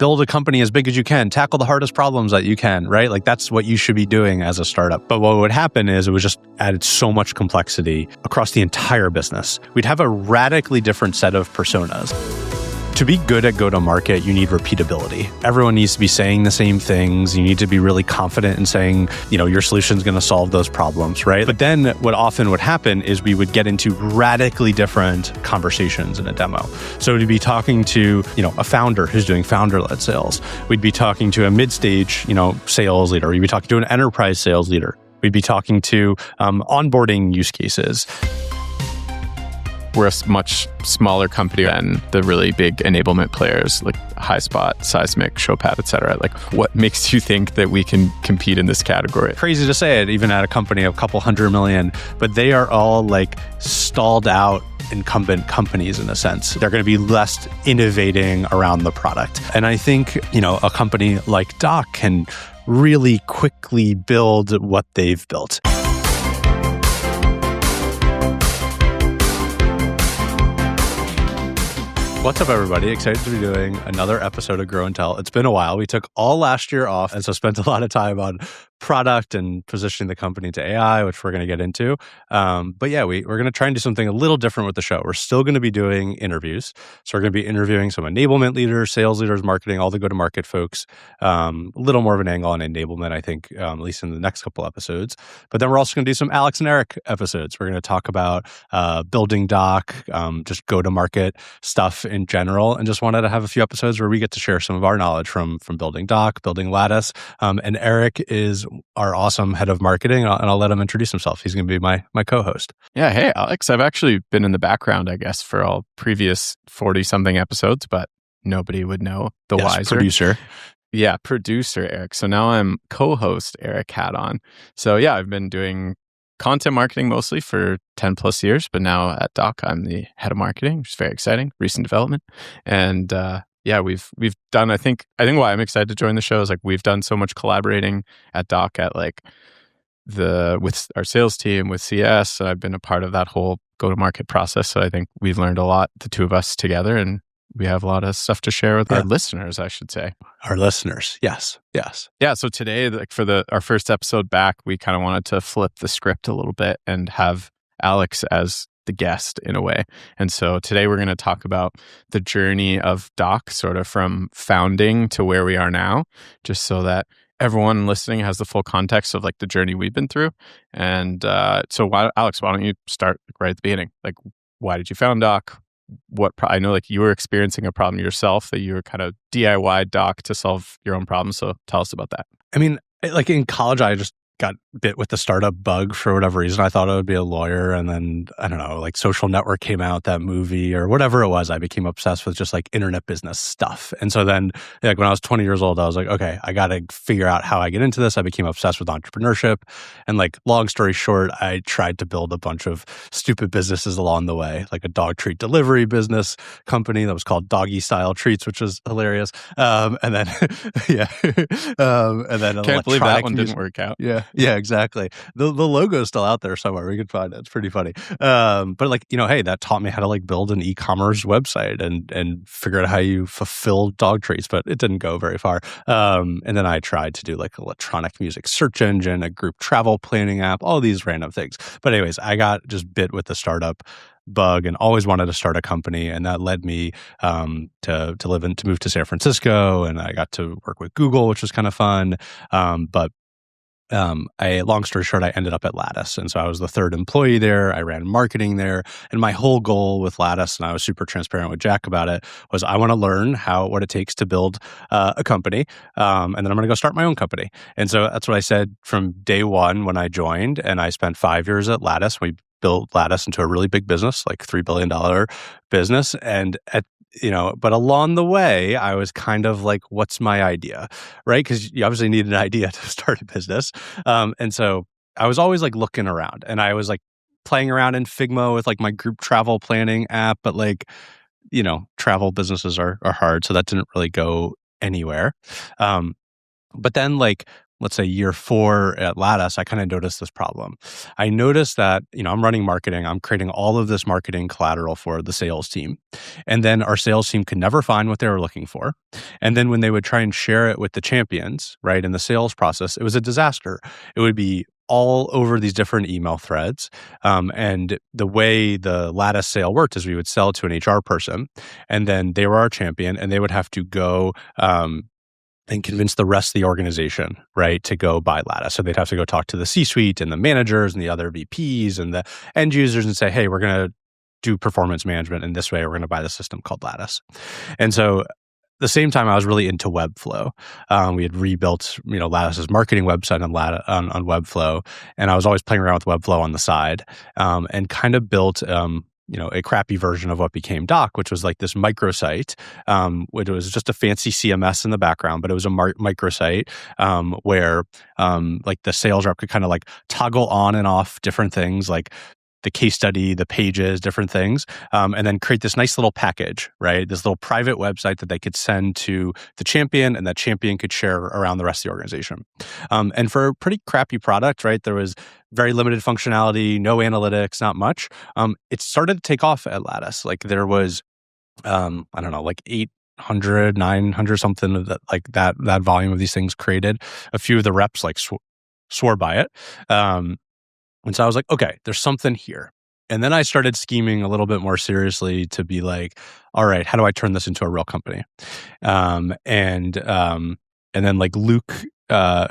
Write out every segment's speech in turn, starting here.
build a company as big as you can, tackle the hardest problems that you can, right? Like that's what you should be doing as a startup. But what would happen is it would just added so much complexity across the entire business. We'd have a radically different set of personas. To be good at go-to-market, you need repeatability. Everyone needs to be saying the same things. You need to be really confident in saying, your solution's going to solve those problems, right? But then what often would happen is we would get into radically different conversations in a demo. So we'd be talking to, a founder who's doing founder-led sales. We'd be talking to a mid-stage, sales leader. We'd be talking to an enterprise sales leader. We'd be talking to onboarding use cases. We're a much smaller company than the really big enablement players like Highspot, Seismic, Showpad, et cetera. Like, what makes you think that we can compete in this category? Crazy to say it, even at a company of a couple $100 million, but they are all like stalled out incumbent companies in a sense. They're going to be less innovating around the product. And I think, a company like Doc can really quickly build what they've built. What's up, everybody? Excited to be doing another episode of Grow and Tell. It's been a while. We took all last year off, and so spent a lot of time on product and positioning the company to AI, which we're going to get into. But yeah, we're going to try and do something a little different with the show. We're still going to be doing interviews. So we're going to be interviewing some enablement leaders, sales leaders, marketing, all the go-to-market folks. A little more of an angle on enablement, I think, at least in the next couple episodes. But then we're also going to do some Alex and Eric episodes. We're going to talk about building Doc, just go-to-market stuff in general, and just wanted to have a few episodes where we get to share some of our knowledge from building Doc, building Lattice. And Eric is our awesome head of marketing, and I'll let him introduce himself. He's going to be my co-host. Yeah. Hey, Alex. I've actually been in the background, I guess, for all previous 40-something episodes, but nobody would know the wiser. Producer. Yeah, producer Eric. So now I'm co-host Eric hat on. So yeah, I've been doing content marketing mostly for 10 plus years, but now at Doc, I'm the head of marketing, which is very exciting, recent development. And yeah, we've done, I think why I'm excited to join the show is like we've done so much collaborating at Doc at like with our sales team, with CS. I've been a part of that whole go-to-market process. So I think we've learned a lot, the two of us together, and we have a lot of stuff to share with our listeners, I should say. Our listeners, yes. Yeah, so today, like for our first episode back, we kind of wanted to flip the script a little bit and have Alex as the guest in a way. And so today we're going to talk about the journey of Doc, sort of from founding to where we are now, just so that everyone listening has the full context of like the journey we've been through. And so Alex, why don't you start right at the beginning? Like, why did you found Doc? I know like you were experiencing a problem yourself that you were kind of DIY Doc to solve your own problem. So tell us about that. I mean, like in college, I just got bit with the startup bug for whatever reason. I thought I would be a lawyer. And then, I don't know, like Social Network came out, that movie or whatever it was. I became obsessed with just like internet business stuff. And so then like when I was 20 years old, I was like, okay, I got to figure out how I get into this. I became obsessed with entrepreneurship. And like, long story short, I tried to build a bunch of stupid businesses along the way, like a dog treat delivery business company that was called Doggy Style Treats, which was hilarious. And then, yeah. And then can't believe that one didn't work out. Yeah, exactly. The logo's still out there somewhere. We could find it. It's pretty funny. But like, hey, that taught me how to like build an e-commerce website and figure out how you fulfill dog treats, but it didn't go very far. And then I tried to do like electronic music search engine, a group travel planning app, all these random things. But anyways, I got just bit with the startup bug and always wanted to start a company, and that led me to move to San Francisco, and I got to work with Google, which was kind of fun. Long story short, I ended up at Lattice. And so I was the third employee there. I ran marketing there. And my whole goal with Lattice, and I was super transparent with Jack about it, was I want to learn what it takes to build a company. And then I'm going to go start my own company. And so that's what I said from day one when I joined. And I spent 5 years at Lattice. We built Lattice into a really big business, like $3 billion business. And but along the way, I was kind of like, what's my idea, right? Because you obviously need an idea to start a business. And so I was always like looking around, and I was like playing around in Figma with like my group travel planning app, but like, travel businesses are hard. So that didn't really go anywhere. But then like let's say year 4 at Lattice, I kind of noticed this problem. I noticed that, I'm running marketing. I'm creating all of this marketing collateral for the sales team. And then our sales team could never find what they were looking for. And then when they would try and share it with the champions, right, in the sales process, it was a disaster. It would be all over these different email threads. And the way the Lattice sale worked is we would sell to an HR person, and then they were our champion, and they would have to go and convince the rest of the organization, right, to go buy Lattice. So they'd have to go talk to the C-suite and the managers and the other VPs and the end users and say, hey, we're going to do performance management in this way. We're going to buy the system called Lattice. And so the same time, I was really into Webflow. We had rebuilt, Lattice's marketing website on Webflow, and I was always playing around with Webflow on the side, and kind of built a crappy version of what became Doc, which was like this microsite, which was just a fancy CMS in the background, but it was a microsite where like the sales rep could kind of like toggle on and off different things, like the case study, the pages, different things, and then create this nice little package, right? This little private website that they could send to the champion, and that champion could share around the rest of the organization. And for a pretty crappy product, right, there was very limited functionality, no analytics, not much. It started to take off at Lattice. Like there was, I don't know, like 800, 900 something of that, like that volume of these things created. A few of the reps like swore by it. And so I was like, okay, there's something here. And then I started scheming a little bit more seriously to be like, all right, how do I turn this into a real company? And then like Luke,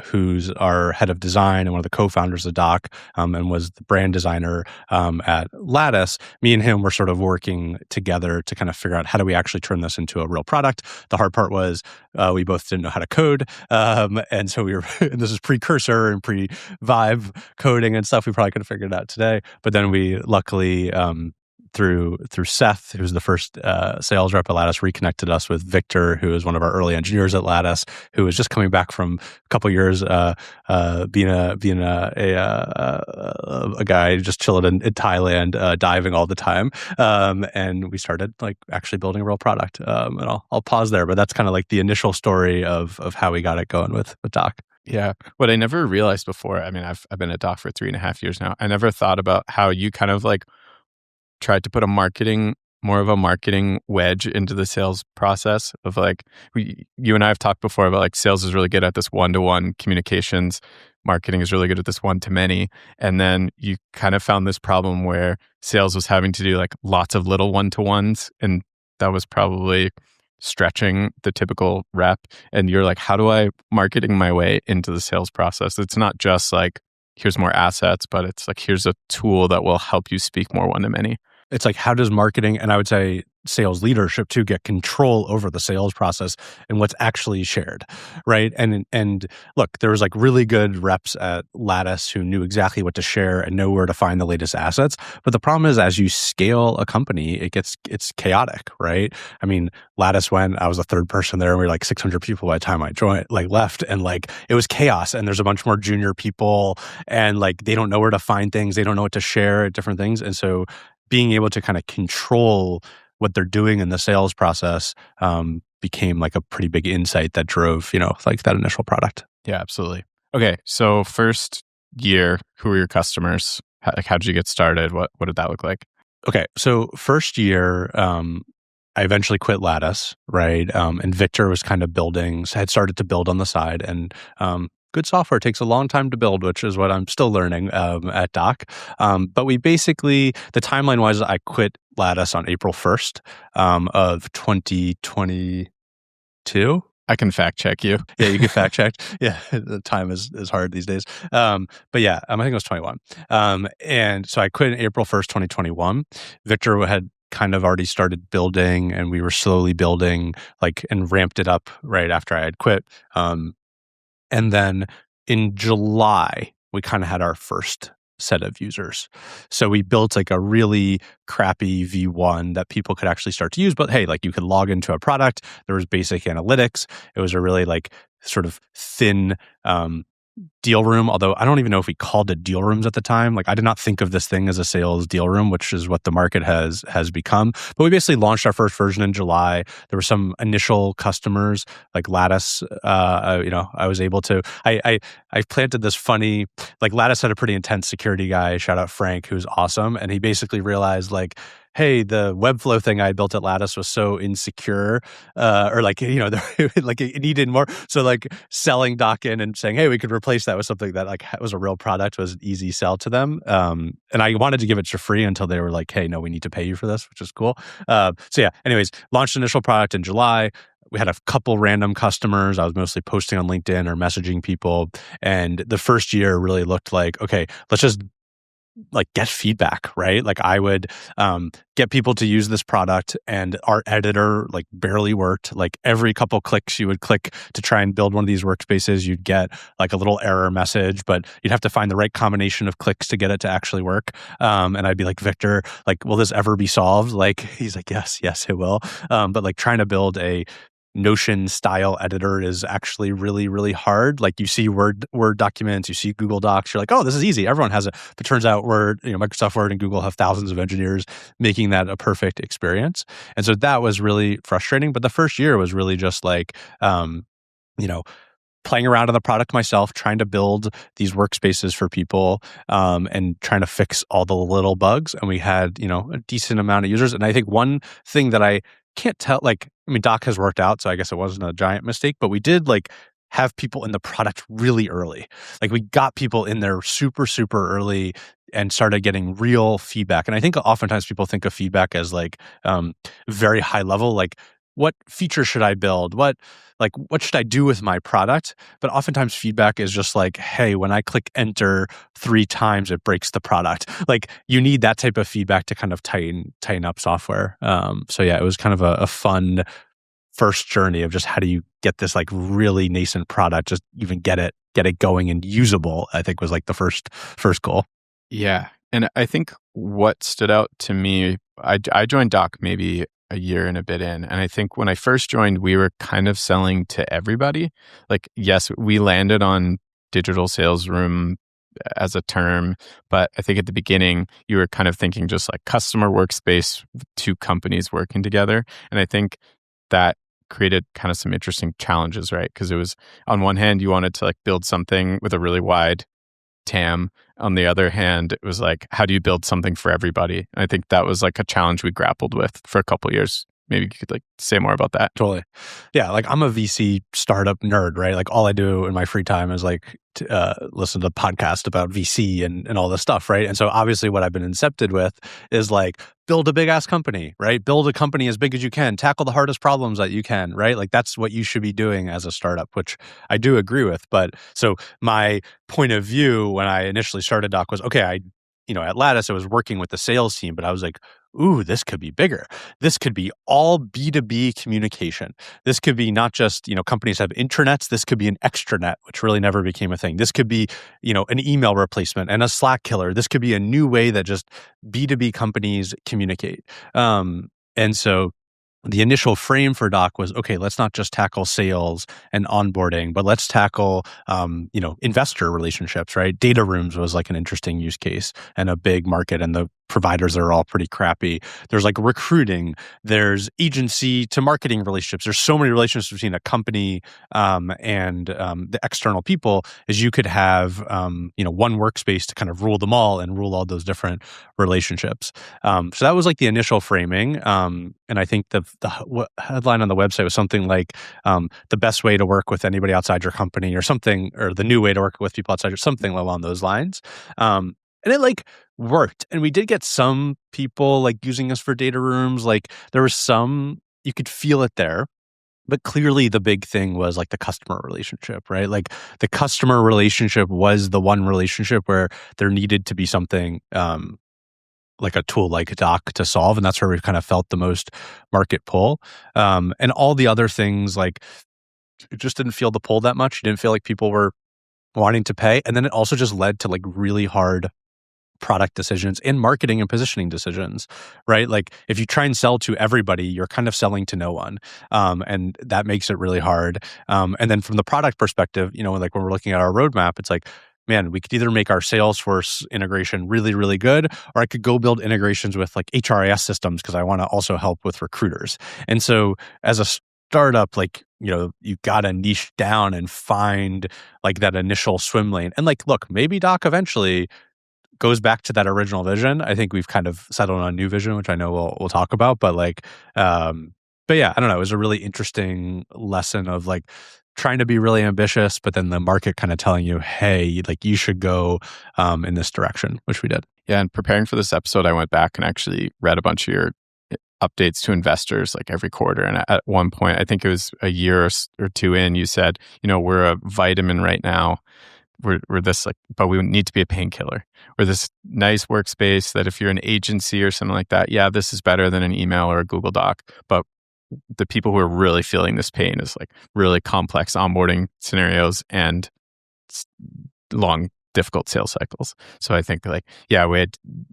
who's our head of design and one of the co-founders of Doc, and was the brand designer at Lattice, me and him were sort of working together to kind of figure out how do we actually turn this into a real product. The hard part was we both didn't know how to code. And so we were, and this is precursor and pre-Vive coding and stuff. We probably could have figured it out today. But then we luckily, through Seth, who was the first sales rep at Lattice, reconnected us with Victor, who is one of our early engineers at Lattice, who was just coming back from a couple of years being a guy just chilling in Thailand, diving all the time, and we started like actually building a real product. And I'll pause there, but that's kind of like the initial story of how we got it going with Doc. Yeah. What I never realized before, I mean, I've been at Doc for 3.5 years now. I never thought about how you kind of like tried to put more of a marketing wedge into the sales process of like, you and I have talked before about like sales is really good at this one-to-one communications. Marketing is really good at this one-to-many. And then you kind of found this problem where sales was having to do like lots of little one-to-ones. And that was probably stretching the typical rep. And you're like, how do I marketing my way into the sales process? It's not just like, here's more assets, but it's like, here's a tool that will help you speak more one-to-many. It's like, how does marketing, and I would say sales leadership too, get control over the sales process and what's actually shared, right? And look, there was like really good reps at Lattice who knew exactly what to share and know where to find the latest assets. But the problem is, as you scale a company, it's chaotic, right? I mean, Lattice I was the third person there, and we were like 600 people by the time I joined, like left, and like it was chaos. And there's a bunch more junior people, and like they don't know where to find things, they don't know what to share, different things, and so being able to kind of control what they're doing in the sales process became like a pretty big insight that drove, like that initial product. Yeah, absolutely. Okay, so first year, who were your customers? How did you get started? What did that look like? Okay, so first year, I eventually quit Lattice, right? And Victor was kind of had started to build on the side, and good software takes a long time to build, which is what I'm still learning at Doc. But we basically, the timeline was I quit Lattice on April 1st of 2022. I can fact check you. Yeah, you can fact check. Yeah, the time is hard these days. But yeah, I think it was 21. And so I quit in April 1st, 2021. Victor had kind of already started building, and we were slowly building and ramped it up right after I had quit. And then in July, we kind of had our first set of users. So we built like a really crappy V1 that people could actually start to use. But hey, like you could log into a product. There was basic analytics. It was a really like sort of thin deal room, although I don't even know if we called it deal rooms at the time. Like I did not think of this thing as a sales deal room, which is what the market has become. But we basically launched our first version in July. There were some initial customers like Lattice. I was able to. I planted this funny, like Lattice had a pretty intense security guy. Shout out Frank, who's awesome, and he basically realized like, hey, the Webflow thing I built at Lattice was so insecure, or like, like it needed more. So like selling Doc in and saying, hey, we could replace that with something that like was a real product was an easy sell to them. And I wanted to give it for free until they were like, hey, no, we need to pay you for this, which is cool. So yeah, anyways, launched initial product in July. We had a couple random customers. I was mostly posting on LinkedIn or messaging people. And the first year really looked like, okay, let's just like get feedback, right? Like I would get people to use this product and our editor like barely worked. Like every couple clicks you would click to try and build one of these workspaces, you'd get like a little error message, but you'd have to find the right combination of clicks to get it to actually work. And I'd be like, Victor, like, will this ever be solved? Like, he's like, yes, it will. But like trying to build a Notion style editor is actually really, really hard. Like you see Word documents, you see Google Docs, you're like, oh, this is easy. Everyone has it. But it turns out Microsoft Word and Google have thousands of engineers making that a perfect experience. And so that was really frustrating. But the first year was really just like, playing around on the product myself, trying to build these workspaces for people, and trying to fix all the little bugs. And we had, a decent amount of users. And I think one thing that I can't tell, Doc has worked out, so I guess it wasn't a giant mistake, but we did like have people in the product really early. Like we got people in there super, super early and started getting real feedback. And I think oftentimes people think of feedback as like very high level, like what feature should I build? What should I do with my product? But oftentimes feedback is just like, hey, when I click enter 3 times, it breaks the product. Like you need that type of feedback to kind of tighten up software. So yeah, it was kind of a fun first journey of just how do you get this like really nascent product, just even get it going and usable, I think was like the first goal. Yeah. And I think what stood out to me, I joined Doc maybe a year and a bit in. And I think when I first joined, we were kind of selling to everybody. Like, yes, we landed on digital sales room as a term, but I think at the beginning, you were kind of thinking just like customer workspace, 2 companies working together. And I think that created kind of some interesting challenges, right? Because it was on one hand, you wanted to like build something with a really wide TAM. On the other hand, it was like, how do you build something for everybody? And I think that was like a challenge we grappled with for a couple of years. Maybe you could like say more about that. Totally. Yeah. Like I'm a VC startup nerd, right? Like all I do in my free time is like listen to podcasts about VC and all this stuff, right? And so obviously what I've been incepted with is like build a big ass company, right? Build a company as big as you can, tackle the hardest problems that you can, right? Like that's what you should be doing as a startup, which I do agree with. But so my point of view when I initially started Doc was, okay, at Lattice, I was working with the sales team, but I was like, ooh, this could be bigger. This could be all B2B communication. This could be not just, companies have intranets. This could be an extranet, which really never became a thing. This could be, an email replacement and a Slack killer. This could be a new way that just B2B companies communicate. And so the initial frame for Doc was, okay, let's not just tackle sales and onboarding, but let's tackle, investor relationships, right? Data rooms was like an interesting use case and a big market, and the providers are all pretty crappy. There's like recruiting, there's agency to marketing relationships. There's so many relationships between a company and the external people, as you could have, one workspace to kind of rule them all and rule all those different relationships. So that was like the initial framing. And I think the headline on the website was something like the best way to work with anybody outside your company or something, or the new way to work with people outside, or something along those lines. And it like worked. And we did get some people like using us for data rooms. Like there was some, you could feel it there. But clearly the big thing was like the customer relationship, right? Like the customer relationship was the one relationship where there needed to be something like a tool like Doc to solve. And that's where we kind of felt the most market pull. And all the other things, like it just didn't feel the pull that much. You didn't feel like people were wanting to pay. And then it also just led to like really hard product decisions and marketing and positioning decisions, right? Like if you try and sell to everybody, you're kind of selling to no one. And that makes it really hard. And then from the product perspective, like when we're looking at our roadmap, it's like, man, we could either make our Salesforce integration really, really good, or I could go build integrations with like HRIS systems because I want to also help with recruiters. And so as a startup, like, you've got to niche down and find like that initial swim lane. And like, look, maybe Doc eventually goes back to that original vision. I think we've kind of settled on a new vision, which I know we'll talk about. But like, but yeah, I don't know. It was a really interesting lesson of like trying to be really ambitious, but then the market kind of telling you, hey, like you should go in this direction, which we did. Yeah, and preparing for this episode, I went back and actually read a bunch of your updates to investors like every quarter. And at one point, I think it was a year or two in, you said, we're a vitamin right now. We're this like, but we need to be a painkiller. We're this nice workspace that if you're an agency or something like that, yeah, this is better than an email or a Google Doc. But the people who are really feeling this pain is like really complex onboarding scenarios and long, difficult sales cycles. So I think like, yeah,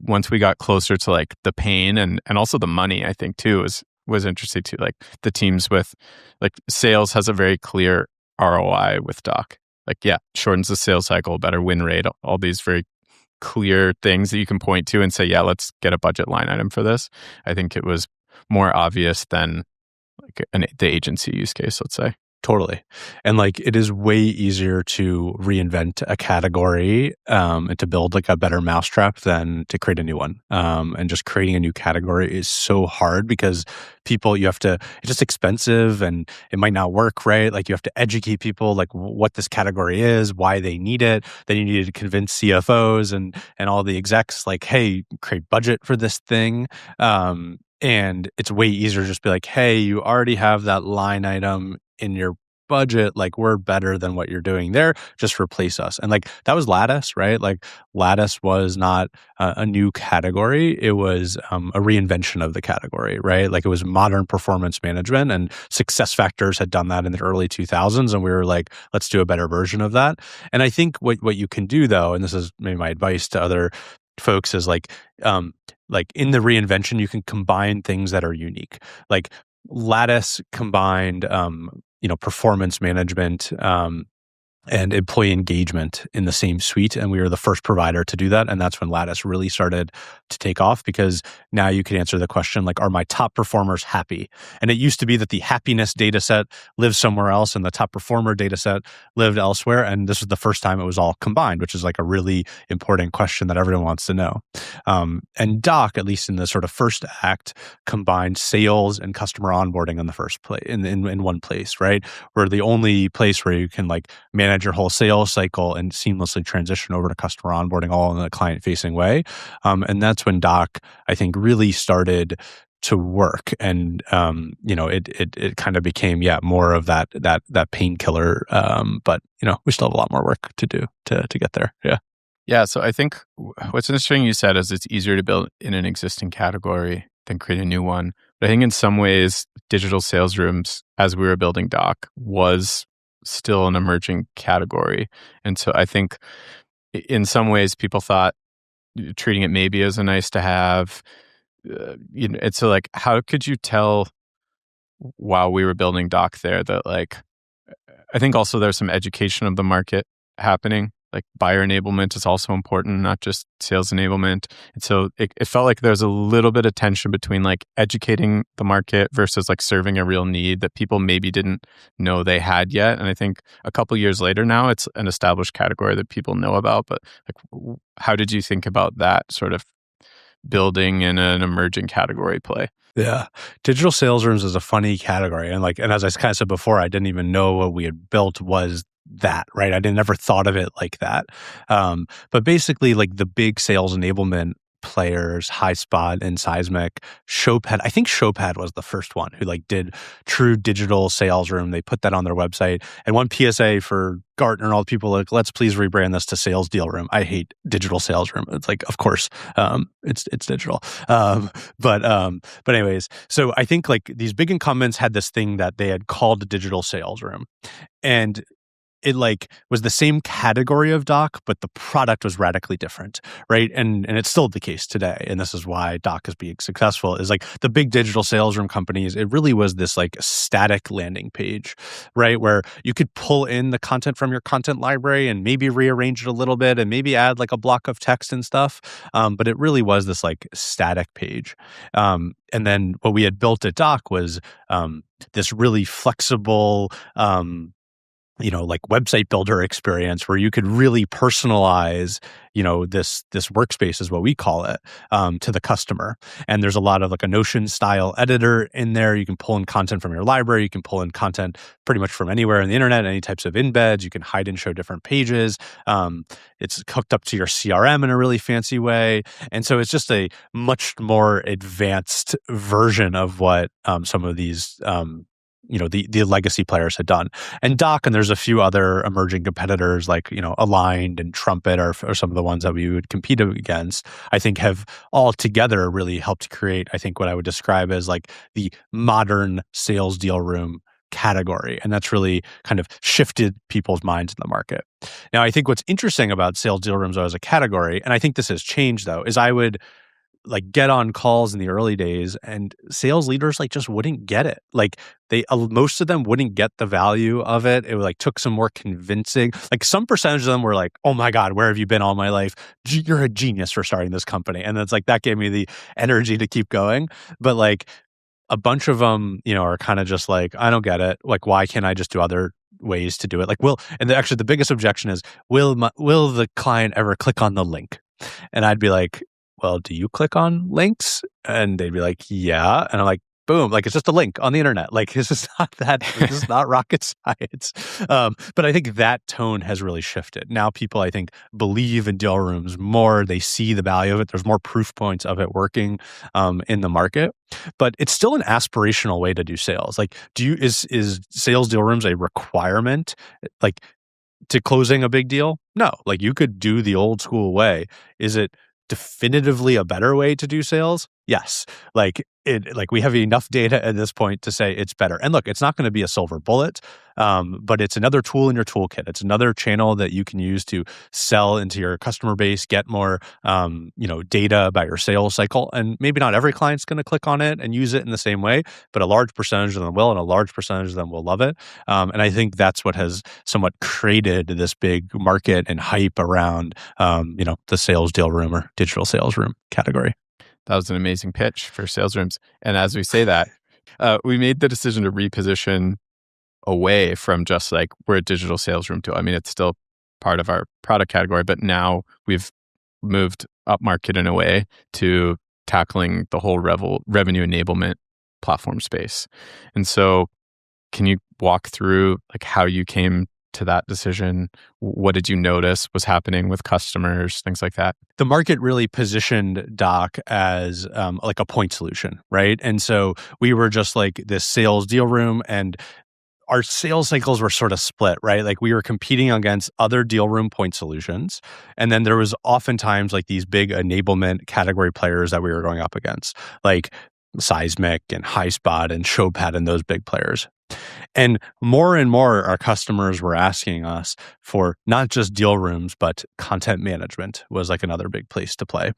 once we got closer to like the pain and also the money, I think too was interesting too. Like the teams with like sales has a very clear ROI with Doc. Like, yeah, shortens the sales cycle, better win rate, all these very clear things that you can point to and say, yeah, let's get a budget line item for this. I think it was more obvious than like the agency use case, let's say. Totally. And like it is way easier to reinvent a category and to build like a better mousetrap than to create a new one. And just creating a new category is so hard because it's just expensive and it might not work, right? Like you have to educate people like what this category is, why they need it. Then you need to convince CFOs and all the execs like, hey, create budget for this thing. And it's way easier to just be like, hey, you already have that line item in your budget, like we're better than what you're doing there, just replace us. And like that was Lattice, right? Like Lattice was not a new category, it was a reinvention of the category, right? Like it was modern performance management, and SuccessFactors had done that in the early 2000s, and we were like, let's do a better version of that. And I think what you can do though, and this is maybe my advice to other folks, is like in the reinvention you can combine things that are unique. Like Lattice combined performance management and employee engagement in the same suite. And we were the first provider to do that. And that's when Lattice really started to take off, because now you can answer the question, like, are my top performers happy? And it used to be that the happiness data set lived somewhere else and the top performer data set lived elsewhere. And this was the first time it was all combined, which is like a really important question that everyone wants to know. And Doc, at least in the sort of first act, combined sales and customer onboarding in the first place, in one place, right? We're the only place where you can like manage your whole sales cycle and seamlessly transition over to customer onboarding all in a client-facing way. And that's when Doc, I think, really started to work. And it kind of became more of that painkiller. But we still have a lot more work to do to get there. Yeah. Yeah. So I think what's interesting you said is it's easier to build in an existing category than create a new one. But I think in some ways, digital sales rooms, as we were building Doc, was still an emerging category. And so I think in some ways people thought treating it maybe as a nice to have. And so like, how could you tell while we were building Doc there that like, I think also there's some education of the market happening. Like buyer enablement is also important, not just sales enablement. And so it felt like there's a little bit of tension between like educating the market versus like serving a real need that people maybe didn't know they had yet. And I think a couple years later now, it's an established category that people know about. But like, how did you think about that sort of building in an emerging category play? Yeah. Digital sales rooms is a funny category. And as I kind of said before, I didn't even know what we had built was that, right? I never thought of it like that. But basically, like the big sales enablement players, Highspot and Seismic, Showpad. I think Showpad was the first one who like did true digital sales room. They put that on their website. And one PSA for Gartner and all the people, like, let's please rebrand this to sales deal room. I hate digital sales room. It's like, of course, it's digital. But anyways, so I think like these big incumbents had this thing that they had called the digital sales room. And it like was the same category of doc, but the product was radically different, right? And it's still the case today. And this is why doc is being successful, is like the big digital sales room companies, it really was this like static landing page, right? Where you could pull in the content from your content library and maybe rearrange it a little bit and maybe add like a block of text and stuff. But it really was this like static page. And then what we had built at doc was this really flexible, like website builder experience where you could really personalize, this workspace is what we call it, to the customer. And there's a lot of like a Notion style editor in there. You can pull in content from your library. You can pull in content pretty much from anywhere on the internet, any types of embeds. You can hide and show different pages. It's hooked up to your CRM in a really fancy way. And so it's just a much more advanced version of what some of these the legacy players had done. And Doc, and there's a few other emerging competitors like, Aligned and Trumpet are some of the ones that we would compete against, I think have all together really helped create, I think, what I would describe as like the modern sales deal room category. And that's really kind of shifted people's minds in the market. Now, I think what's interesting about sales deal rooms as a category, and I think this has changed though, is I would like get on calls in the early days and sales leaders like just wouldn't get it. Like they, most of them wouldn't get the value of it. It like took some more convincing, like some percentage of them were like, oh my God, where have you been all my life? You're a genius for starting this company. And it's like, that gave me the energy to keep going. But like a bunch of them, are kind of just like, I don't get it. Like, why can't I just do other ways to do it? Like, actually the biggest objection is, will the client ever click on the link? And I'd be like, well, do you click on links? And they'd be like, yeah. And I'm like, boom, like it's just a link on the internet. Like this is not rocket science. But I think that tone has really shifted. Now people, I think, believe in deal rooms more. They see the value of it. There's more proof points of it working in the market. But it's still an aspirational way to do sales. Like, is sales deal rooms a requirement? Like to closing a big deal? No. Like you could do the old school way. Is it definitively a better way to do sales? Yes. Like we have enough data at this point to say it's better. And look, it's not going to be a silver bullet, but it's another tool in your toolkit. It's another channel that you can use to sell into your customer base, get more, data about your sales cycle. And maybe not every client's going to click on it and use it in the same way, but a large percentage of them will, and a large percentage of them will love it. And I think that's what has somewhat created this big market and hype around, the sales deal room or digital sales room category. That was an amazing pitch for sales rooms. And as we say that, we made the decision to reposition away from just like we're a digital sales room tool. I mean, it's still part of our product category, but now we've moved up market in a way to tackling the whole revenue enablement platform space. And so can you walk through like how you came to that decision? What did you notice was happening with customers, things like that? The market really positioned Doc as like a point solution, right? And so we were just like this sales deal room, and our sales cycles were sort of split, right? Like we were competing against other deal room point solutions. And then there was oftentimes like these big enablement category players that we were going up against, like Seismic and Highspot and Showpad and those big players. And more our customers were asking us for not just deal rooms, but content management was like another big place to play.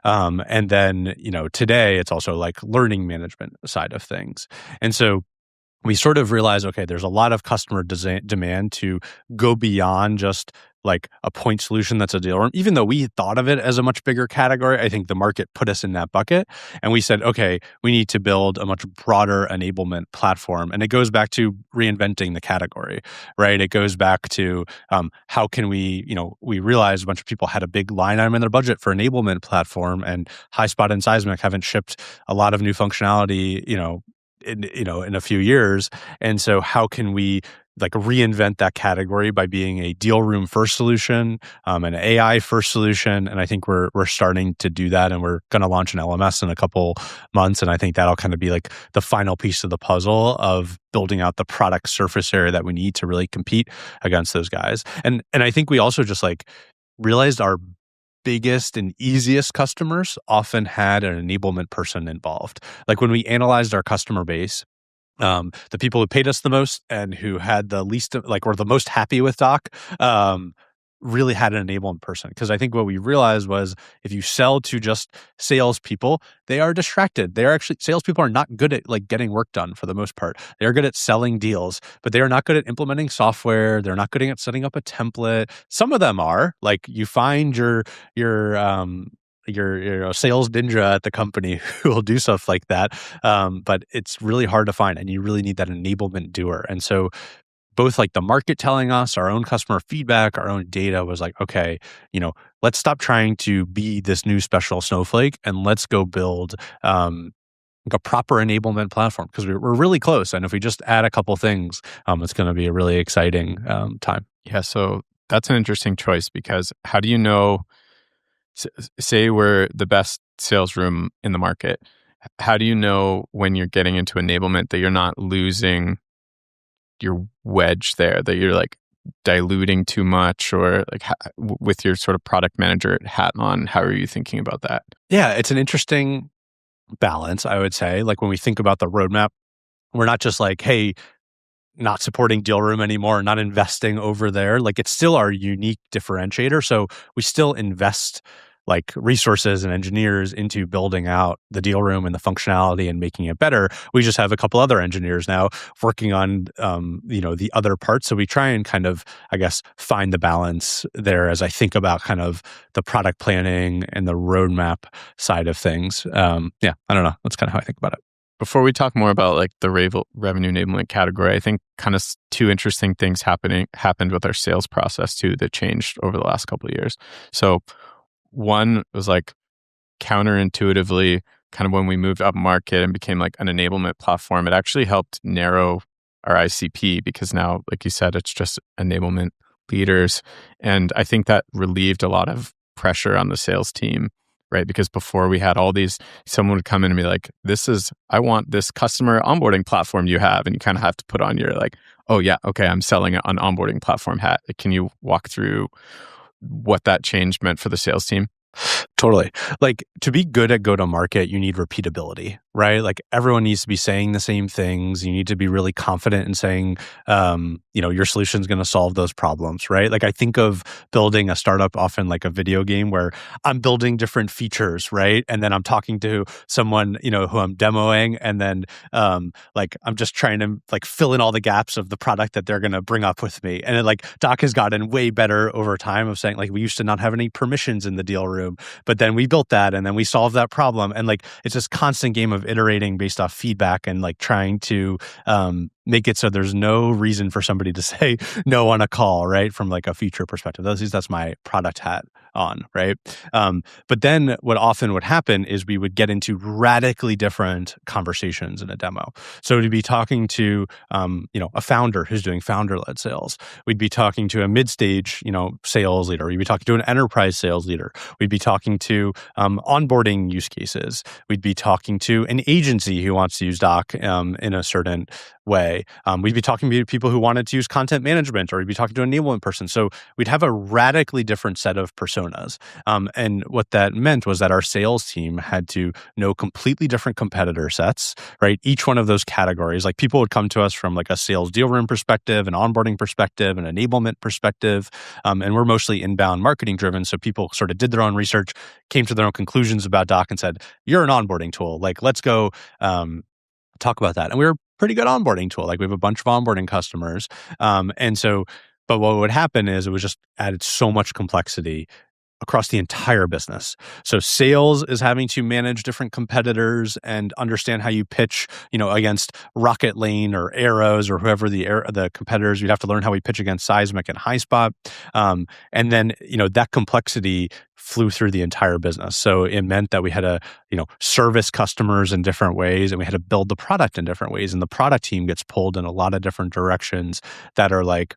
And then, today it's also like learning management side of things. And so we sort of realized, okay, there's a lot of customer demand to go beyond just like a point solution that's a deal room. Even though we thought of it as a much bigger category, I think the market put us in that bucket. And we said, okay, we need to build a much broader enablement platform. And it goes back to reinventing the category, right? It goes back to how can we, we realized a bunch of people had a big line item in their budget for enablement platform, and Highspot and Seismic haven't shipped a lot of new functionality, in a few years. And so how can we like reinvent that category by being a deal room first solution, an AI first solution? And I think we're starting to do that, and we're going to launch an LMS in a couple months. And I think that'll kind of be like the final piece of the puzzle of building out the product surface area that we need to really compete against those guys. And I think we also just like realized our biggest and easiest customers often had an enablement person involved. Like when we analyzed our customer base, The people who paid us the most and who had the least, like, were the most happy with Doc, really had an enablement person. Because I think what we realized was if you sell to just salespeople, they are distracted. They are actually, salespeople are not good at like getting work done for the most part. They are good at selling deals, but they are not good at implementing software. They're not good at setting up a template. Some of them are. Like, you find your sales ninja at the company who will do stuff like that. But it's really hard to find, and you really need that enablement doer. And so both like the market telling us, our own customer feedback, our own data was like, okay, let's stop trying to be this new special snowflake and let's go build like a proper enablement platform, because we're really close. And if we just add a couple things, it's going to be a really exciting time. Yeah, so that's an interesting choice, because how do you know, say we're the best sales room in the market, how do you know when you're getting into enablement that you're not losing your wedge there, that you're like diluting too much, or like with your sort of product manager hat on, how are you thinking about that? Yeah, it's an interesting balance, I would say. Like, when we think about the roadmap, we're not just like, hey, not supporting deal room anymore, not investing over there. Like, it's still our unique differentiator. So we still invest like resources and engineers into building out the deal room and the functionality and making it better. We just have a couple other engineers now working on, the other parts. So we try and kind of, I guess, find the balance there as I think about kind of the product planning and the roadmap side of things. I don't know. That's kind of how I think about it. Before we talk more about like the revenue enablement category, I think kind of two interesting things happened with our sales process too that changed over the last couple of years. So one was like counterintuitively, kind of when we moved up market and became like an enablement platform, it actually helped narrow our ICP, because now, like you said, it's just enablement leaders. And I think that relieved a lot of pressure on the sales team, right? Because before we had all these, someone would come in and be like, I want this customer onboarding platform you have. And you kind of have to put on your like, oh yeah, okay, I'm selling an onboarding platform hat. Can you walk through what that change meant for the sales team? Totally. Like, to be good at go-to-market, you need repeatability, right? Like, everyone needs to be saying the same things. You need to be really confident in saying, your solution is going to solve those problems, right? Like, I think of building a startup often like a video game where I'm building different features, right? And then I'm talking to someone, who I'm demoing, and then like I'm just trying to like fill in all the gaps of the product that they're going to bring up with me. And then like Doc has gotten way better over time of saying, like, we used to not have any permissions in the deal room, but then we built that and then we solved that problem. And like, it's this constant game of iterating based off feedback and like trying to make it so there's no reason for somebody to say no on a call, right? From like a feature perspective. That's my product hat on, right? But then what often would happen is we would get into radically different conversations in a demo. So to be talking to, a founder who's doing founder-led sales. We'd be talking to a mid-stage, sales leader. We'd be talking to an enterprise sales leader. We'd be talking to onboarding use cases. We'd be talking to an agency who wants to use Doc in a certain way. We'd be talking to people who wanted to use content management, or we'd be talking to an enablement person. So we'd have a radically different set of personas. And what that meant was that our sales team had to know completely different competitor sets, right? Each one of those categories, like people would come to us from like a sales deal room perspective, an onboarding perspective, an enablement perspective. And we're mostly inbound marketing driven. So people sort of did their own research, came to their own conclusions about Doc and said, you're an onboarding tool. Like, let's go talk about that. And we were a pretty good onboarding tool. Like, we have a bunch of onboarding customers. But what would happen is it was just added so much complexity across the entire business. So sales is having to manage different competitors and understand how you pitch, against Rocket Lane or Arrows or whoever the competitors. You'd have to learn how we pitch against Seismic and Highspot. And then, that complexity flew through the entire business. So it meant that we had to, service customers in different ways, and we had to build the product in different ways. And the product team gets pulled in a lot of different directions that are like,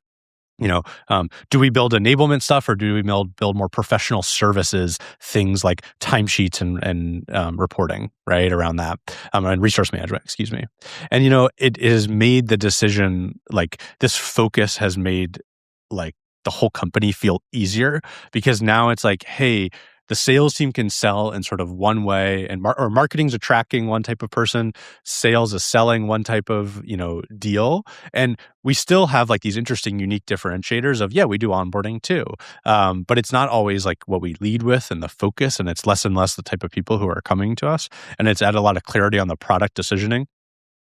do we build enablement stuff, or do we build more professional services, things like timesheets and reporting, right, around that, and resource management, excuse me. And, it has made the decision, like, this focus has made, like, the whole company feel easier, because now it's like, hey, the sales team can sell in sort of one way, and or marketing's attracting one type of person, sales is selling one type of, deal. And we still have like these interesting, unique differentiators of, yeah, we do onboarding too. But it's not always like what we lead with and the focus, and it's less and less the type of people who are coming to us. And it's added a lot of clarity on the product decisioning,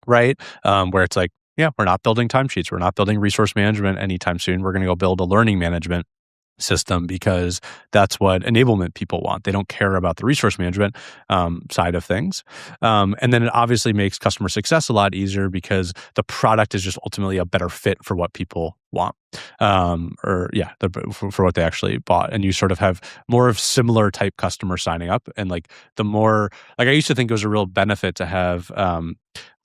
right? Where it's like, yeah, we're not building timesheets. We're not building resource management anytime soon. We're going to go build a learning management system because that's what enablement people want. They don't care about the resource management side of things. And then it obviously makes customer success a lot easier because the product is just ultimately a better fit for what people want, for what they actually bought. And you sort of have more of similar type customers signing up. And like the more, like I used to think it was a real benefit to have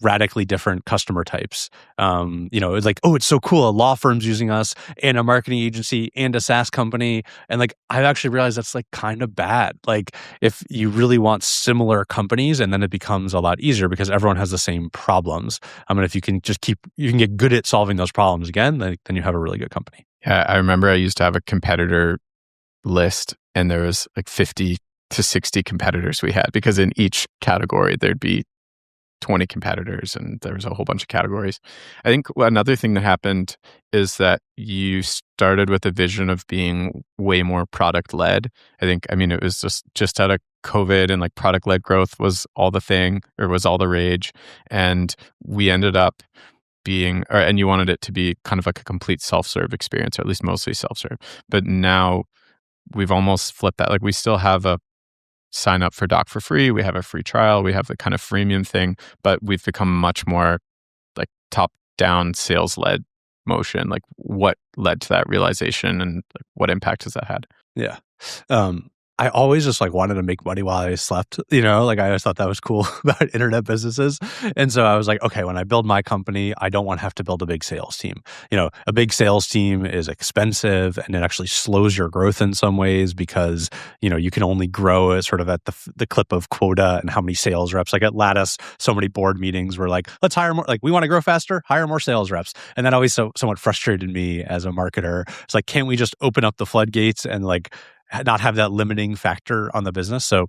radically different customer types. It's like, oh, it's so cool. A law firm's using us and a marketing agency and a SaaS company. And like, I've actually realized that's like kind of bad. Like if you really want similar companies, and then it becomes a lot easier because everyone has the same problems. And if you can just you can get good at solving those problems again, then you have a really good company. Yeah. I remember I used to have a competitor list and there was like 50 to 60 competitors we had, because in each category there'd be 20 competitors and there was a whole bunch of categories. I think another thing that happened is that you started with a vision of being way more product led. It was just out of COVID, and like product led growth was all the thing, or was all the rage. And we ended up and you wanted it to be kind of like a complete self-serve experience, or at least mostly self-serve. But now we've almost flipped that. Like we still have a sign up for Doc for free. We have a free trial. We have the kind of freemium thing, but we've become much more like top-down sales-led motion. Like what led to that realization, and like, what impact has that had? Yeah. I always just like wanted to make money while I slept, like I always thought that was cool about internet businesses. And so I was like, okay, when I build my company, I don't want to have to build a big sales team. A big sales team is expensive, and it actually slows your growth in some ways because, you can only grow at sort of at the clip of quota and how many sales reps. Like at Lattice, so many board meetings were like, let's hire more, like we want to grow faster, hire more sales reps. And that always somewhat frustrated me as a marketer. It's like, can't we just open up the floodgates and like not have that limiting factor on the business? So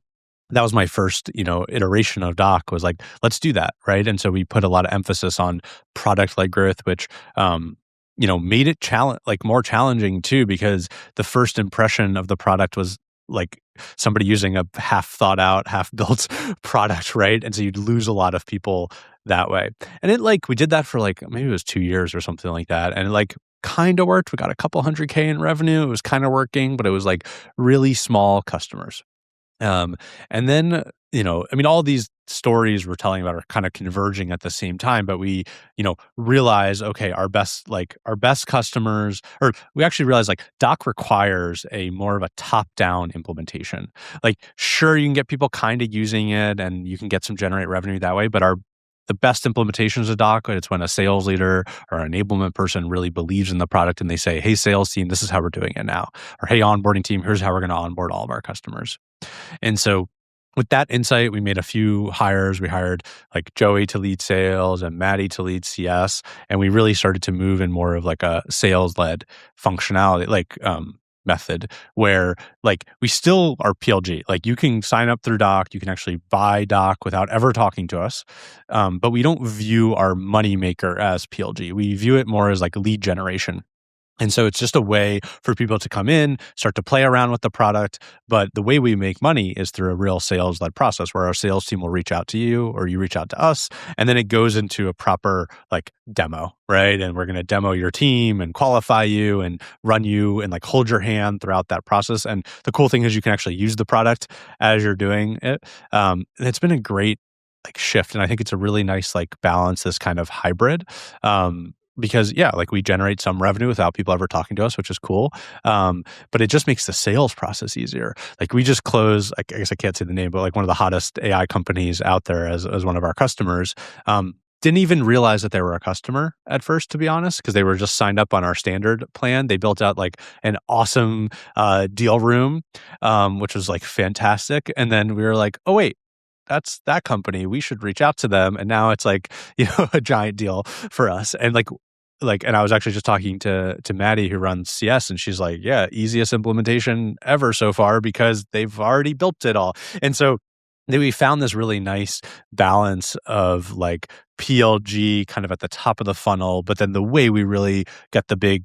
that was my first, iteration of Doc, was like, let's do that, right? And so we put a lot of emphasis on product-led growth, which, made it more challenging too, because the first impression of the product was like somebody using a half thought out, half built product, right? And so you'd lose a lot of people that way. And we did that for like, maybe it was 2 years or something like that. And it kind of worked. We got a couple $100K in revenue. It was kind of working, but it was like really small customers. And then, all these stories we're telling about are kind of converging at the same time, but we, realize, okay, our best customers, or we actually realize like Doc requires a more of a top-down implementation. Like, sure, you can get people kind of using it and you can get some generate revenue that way, but the best implementations of Doc, it's when a sales leader or an enablement person really believes in the product and they say, hey, sales team, this is how we're doing it now. Or hey, onboarding team, here's how we're going to onboard all of our customers. And so with that insight, we made a few hires. We hired like Joey to lead sales and Maddie to lead CS. And we really started to move in more of like a sales-led functionality, method, where like we still are PLG. Like you can sign up through Doc, you can actually buy Doc without ever talking to us. But we don't view our moneymaker as PLG. We view it more as like lead generation. And so it's just a way for people to come in, start to play around with the product. But the way we make money is through a real sales-led process where our sales team will reach out to you or you reach out to us. And then it goes into a proper like demo, right? And we're going to demo your team and qualify you and run you and like hold your hand throughout that process. And the cool thing is you can actually use the product as you're doing it. It's been a great like shift. And I think it's a really nice like balance, this kind of hybrid. Because we generate some revenue without people ever talking to us, which is cool. But it just makes the sales process easier. Like we just closed, I guess I can't say the name, but like one of the hottest AI companies out there as one of our customers. Didn't even realize that they were a customer at first, to be honest, because they were just signed up on our standard plan. They built out like an awesome deal room, which was like fantastic. And then we were like, oh wait, that's that company. We should reach out to them. And now it's like, a giant deal for us. And like like, and I was actually just talking to Maddie who runs CS, and she's like, yeah, easiest implementation ever so far because they've already built it all. And so then we found this really nice balance of like PLG kind of at the top of the funnel, but then the way we really get the big,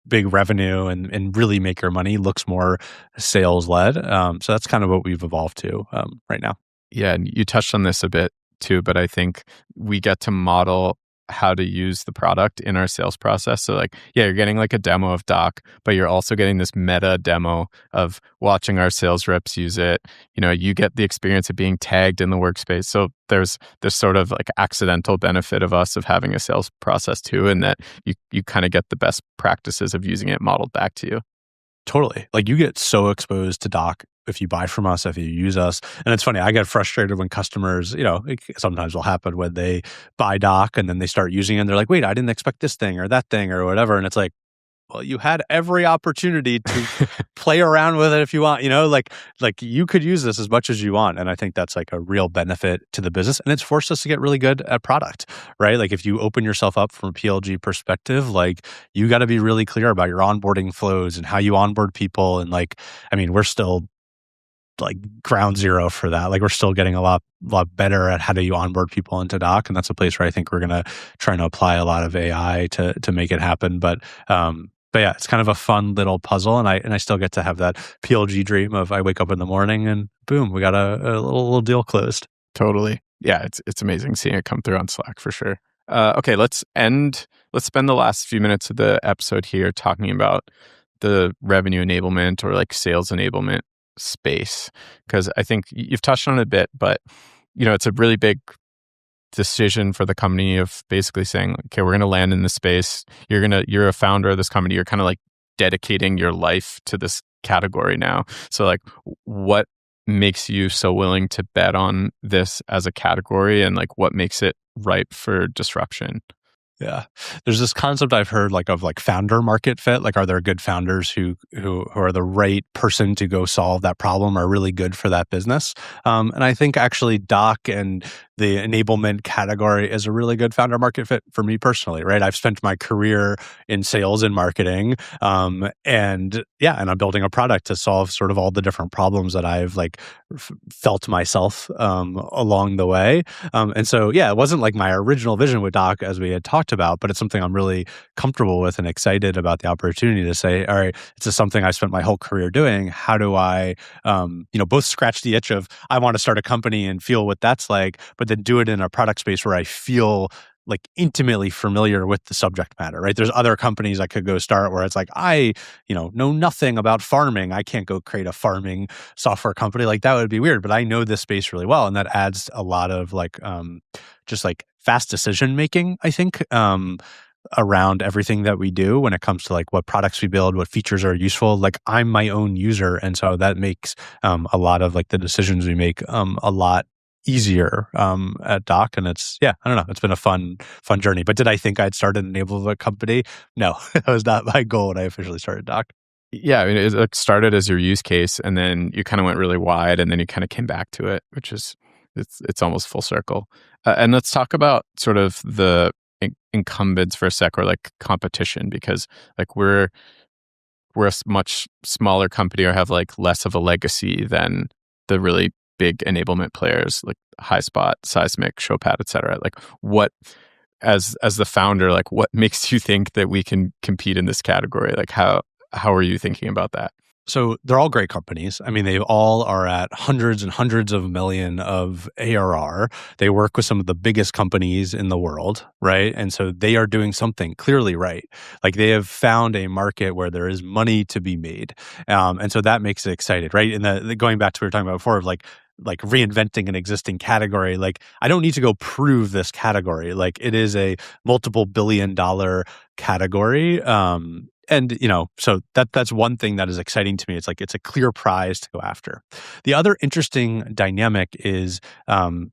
big revenue and really make your money looks more sales led. So that's kind of what we've evolved to right now. Yeah, and you touched on this a bit too, but I think we get to model how to use the product in our sales process. So like, yeah, you're getting like a demo of Doc, but you're also getting this meta demo of watching our sales reps use it. You get the experience of being tagged in the workspace. So there's this sort of like accidental benefit of us of having a sales process too, and that you kind of get the best practices of using it modeled back to you. Totally. Like you get so exposed to Doc if you buy from us, if you use us. And it's funny, I get frustrated when customers, it sometimes will happen when they buy Doc and then they start using it and they're like, wait, I didn't expect this thing or that thing or whatever. And it's like, well, you had every opportunity to play around with it if you want, like you could use this as much as you want. And I think that's like a real benefit to the business. And it's forced us to get really good at product, right? Like if you open yourself up from a PLG perspective, like you got to be really clear about your onboarding flows and how you onboard people. And like, I mean, we're still like ground zero for that. Like we're still getting a lot better at how do you onboard people into Doc. And that's a place where I think we're going to try and apply a lot of AI to make it happen. But yeah, it's kind of a fun little puzzle, and I still get to have that PLG dream of I wake up in the morning and boom, we got a little deal closed. Totally, yeah. It's amazing seeing it come through on Slack for sure. Okay, let's spend the last few minutes of the episode here talking about the revenue enablement or like sales enablement space, because I think you've touched on it a bit, but it's a really big decision for the company of basically saying, okay, we're going to land in this space. You're a founder of this company. You're kind of like dedicating your life to this category now. So like, what makes you so willing to bet on this as a category, and like what makes it ripe for disruption? Yeah. There's this concept I've heard of founder market fit. Like, are there good founders who are the right person to go solve that problem, are really good for that business? And I think actually Doc and the enablement category is a really good founder market fit for me personally, right? I've spent my career in sales and marketing. And I'm building a product to solve sort of all the different problems that I've felt myself along the way. And so, it wasn't like my original vision with Doc as we had talked about, but it's something I'm really comfortable with and excited about the opportunity to say, all right, it's just something I spent my whole career doing. How do I, both scratch the itch of I want to start a company and feel what that's like, but then do it in a product space where I feel like intimately familiar with the subject matter, right? There's other companies I could go start where it's like, I, know nothing about farming. I can't go create a farming software company. Like that would be weird, but I know this space really well. And that adds a lot of just fast decision making, I think, around everything that we do when it comes to what products we build, what features are useful. Like I'm my own user. And so that makes a lot of the decisions we make a lot easier at Doc. And it's, I don't know, it's been a fun journey. But did I think I'd start an enablement company? No, that was not my goal when I officially started Doc. Yeah, I mean, it started as your use case, and then you kind of went really wide, and then you kind of came back to it, which is, it's almost full circle. And let's talk about sort of the incumbents for a sec, or competition, because we're a much smaller company, or have less of a legacy than the really big enablement players like Highspot, Seismic, Showpad, et cetera. What, as the founder, what makes you think that we can compete in this category? How are you thinking about that? So they're all great companies. I mean, they all are at hundreds and hundreds of million of ARR. They work with some of the biggest companies in the world, right? And so they are doing something clearly right. They have found a market where there is money to be made. And so that makes it exciting, right? And going back to what we were talking about before of like reinventing an existing category, I don't need to go prove this category. It is a multiple billion-dollar category. And, so that's one thing that is exciting to me. It's it's a clear prize to go after. The other interesting dynamic is in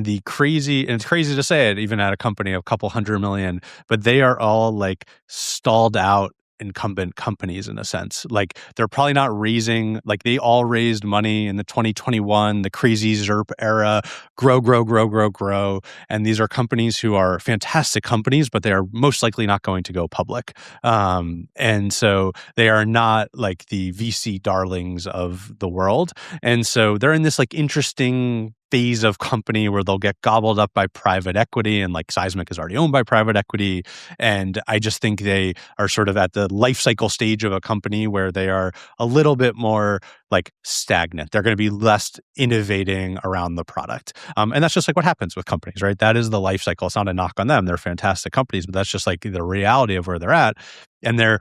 the crazy, and it's crazy to say it, even at a company of a couple hundred million, but they are all stalled out incumbent companies in a sense. Like they're probably not raising, like they all raised money in the 2021, the crazy ZERP era, grow. And these are companies who are fantastic companies, but they are most likely not going to go public. And so they are not like the VC darlings of the world. And so they're in this like interesting phase of company where they'll get gobbled up by private equity, and like Seismic is already owned by private equity. And I just think they are sort of at the life cycle stage of a company where they are a little bit more like stagnant. They're going to be less innovating around the product. And that's just like what happens with companies, right? That is the life cycle. It's not a knock on them. They're fantastic companies, but that's just like the reality of where they're at. And they're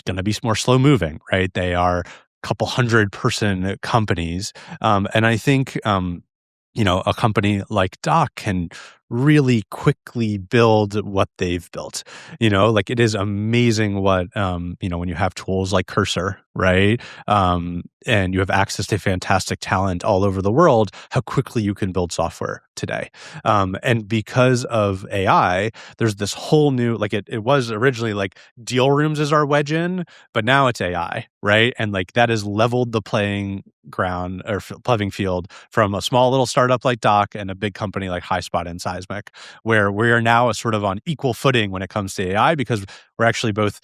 going to be more slow moving, right? They are a couple 100-person companies. And I think, a company like Doc can really quickly build what they've built. Like it is amazing what, when you have tools like Cursor, right? And you have access to fantastic talent all over the world, how quickly you can build software today. And because of AI, there's this whole new, like it was originally like deal rooms is our wedge in, but now it's AI, right? And like that has leveled the playing ground or playing field from a small little startup like Doc and a big company like Highspot and Seismic, where we are now sort of on equal footing when it comes to AI, because we're actually both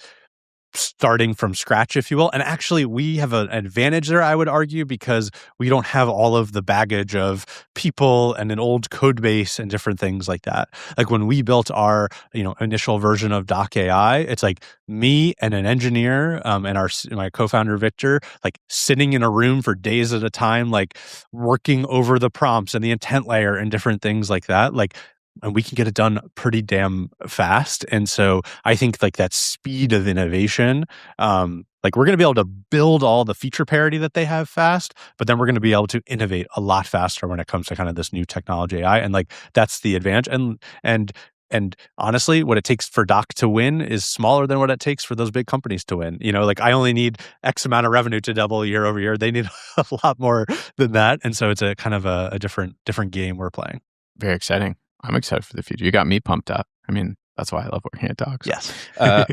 starting from scratch, if you will. And actually, we have an advantage there, I would argue, because we don't have all of the baggage of people and an old code base and different things like that. Like when we built our, initial version of Doc AI, it's like me and an engineer and my co-founder Victor, like sitting in a room for days at a time, like working over the prompts and the intent layer and different things like that. And we can get it done pretty damn fast. And so I think like that speed of innovation, like we're going to be able to build all the feature parity that they have fast, but then we're going to be able to innovate a lot faster when it comes to kind of this new technology AI. And like, that's the advantage. And honestly, what it takes for Doc to win is smaller than what it takes for those big companies to win. Like I only need X amount of revenue to double year over year. They need a lot more than that. And so it's a kind of a different game we're playing. Very exciting. I'm excited for the future. You got me pumped up. I mean, that's why I love working at Docs. Yes.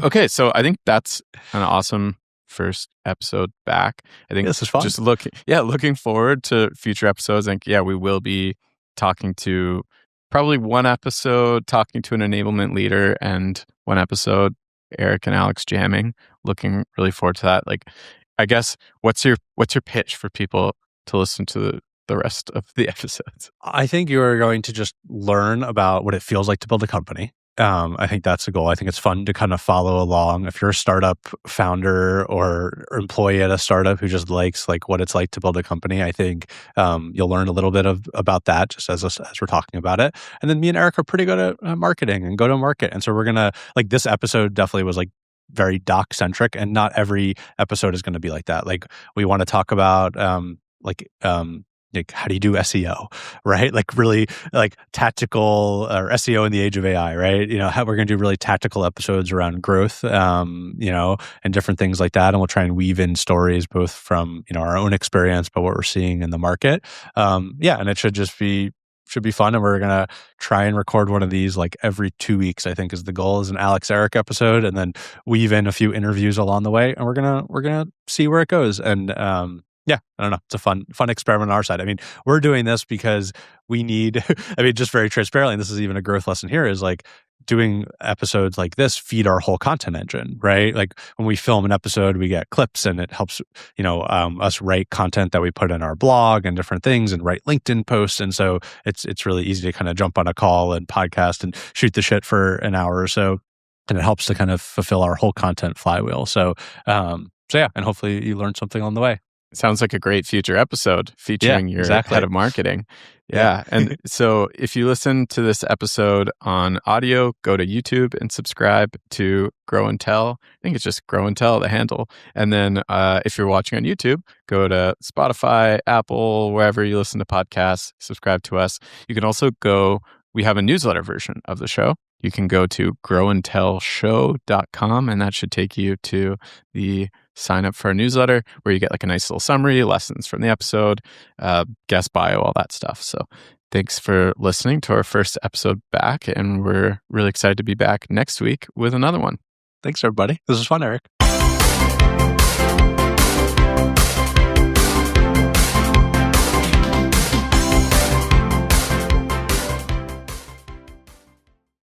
Okay, so I think that's an awesome first episode back. I think this is fun. Just looking forward to future episodes. I think, we will be talking to probably one episode, talking to an enablement leader, and one episode, Eric and Alex jamming. Looking really forward to that. Like, I guess, what's your pitch for people to listen to the rest of the episodes? I think you are going to just learn about what it feels like to build a company. I think that's the goal. I think it's fun to kind of follow along. If you're a startup founder or employee at a startup who just likes like what it's like to build a company, I think you'll learn a little bit about that just as we're talking about it. And then me and Eric are pretty good at marketing and go to market. And so we're gonna like this episode definitely was like very Doc centric, and not every episode is going to be like that. Like we want to talk about like how do you do SEO, right? Like really like tactical or SEO in the age of AI, right? How we're going to do really tactical episodes around growth, and different things like that. And we'll try and weave in stories both from, our own experience, but what we're seeing in the market. And it should be fun. And we're going to try and record one of these like every 2 weeks, I think is the goal, is an Alex Eric episode, and then weave in a few interviews along the way. And we're going to see where it goes. And, I don't know. It's a fun experiment on our side. I mean, we're doing this because we need, just very transparently, and this is even a growth lesson here, is like doing episodes like this feed our whole content engine, right? Like when we film an episode, we get clips, and it helps, us write content that we put in our blog and different things, and write LinkedIn posts. And so it's really easy to kind of jump on a call and podcast and shoot the shit for an hour or so. And it helps to kind of fulfill our whole content flywheel. So and hopefully you learned something on the way. Sounds like a great future episode featuring your head of marketing. Yeah. And so if you listen to this episode on audio, go to YouTube and subscribe to Grow and Tell. I think it's just Grow and Tell, the handle. And then if you're watching on YouTube, go to Spotify, Apple, wherever you listen to podcasts, subscribe to us. You can also we have a newsletter version of the show. You can go to growandtellshow.com, and that should take you to the sign up for our newsletter, where you get like a nice little summary, lessons from the episode, guest bio, all that stuff. So thanks for listening to our first episode back, and we're really excited to be back next week with another one. Thanks, everybody. This was fun, Eric.